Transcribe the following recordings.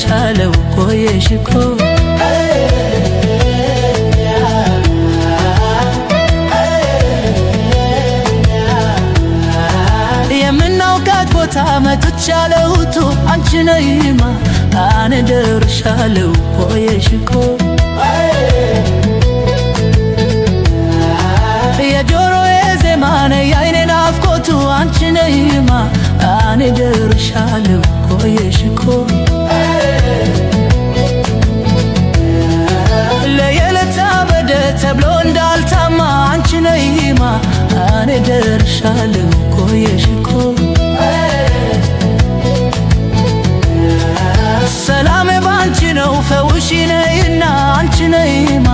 ደርሻለሁ ቆየሽኮ የምናውቃት ቦታ መጥቻለሁቱ አንቺ ነይማ አነ ደርሻለሁ ቆየሽኮ የጆሮዬ ዜማ ነይ የዓይኔ ናፍቆቱ አንቺ ነይማ አነ ደርሻለሁ ቆየሽኮ ለየለታ በደ ተብሎ እንዳልታማ አንቺ ነይማ አነ ደርሻለሁ ቆየሽኮ ሰላሜ ባንቺ ነው ፈውሺ ነይና አንቺ ነይማ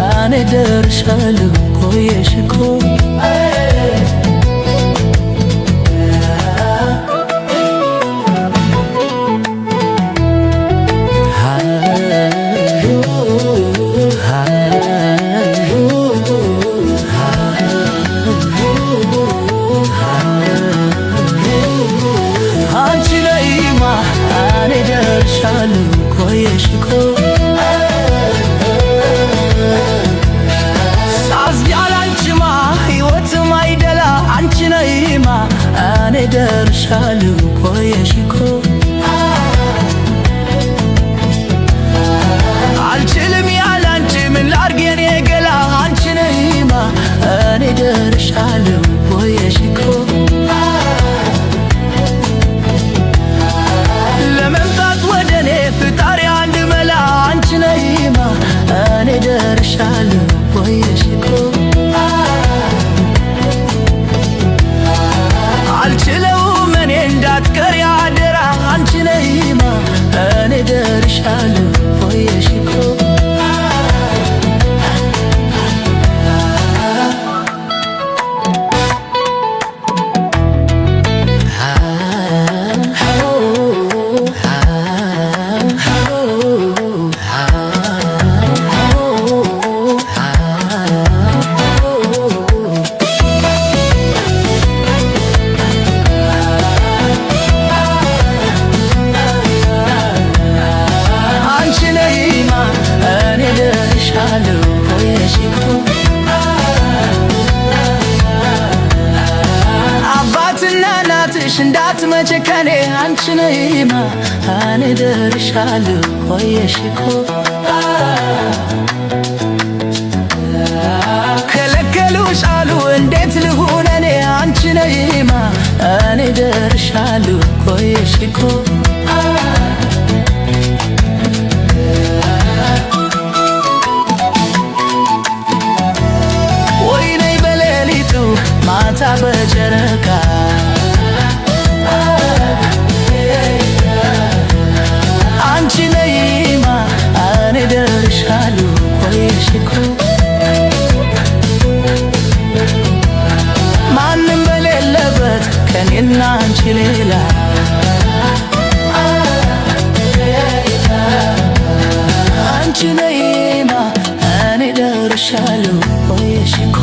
አነ ደርሻለሁ ቆየሽኮ አንቺ ነይማ አነ ደርሻለሁ ቆየሽኮ ሳዝያላንቺማ ሕይወትም አይደላ አንቺ ነይማ አነ ደርሻለሁ ቆየሽኮ አልችልም ያላንቺ ምን ላድርግ የኔ ገላ አንቺ ነይማ አነ ደርሻለሁ ቆየሽኮ ለመምጣት ወደኔ ፍጣሪ አንድ መላ አንቺ ነይማ አነ ደርሻለሁ ቆየሽኮ አልችለውም እኔ እንዳትቀሪ አደራ አንቺ ነይማ አነ ደርሻለሁ ቆየሽኮ አባትና እናትሽ እንዳትመቸከኔ አንቺ ነይማ አነ ደርሻለሁ ቆየሽኮ ከለከሉሽ አሉ እንዴት ልሁን እኔ አንቺ ነይማ አነ ደርሻለሁ ቆየሽኮ ማታ በጨረቃ አንቺ ነይማ አነ ደርሻለሁ ቆየሽኮ ማንም በሌለበት ከኔና አንቺ ሌላ አንቺ ነይማ አነ ደርሻለሁ ቆየሽኮ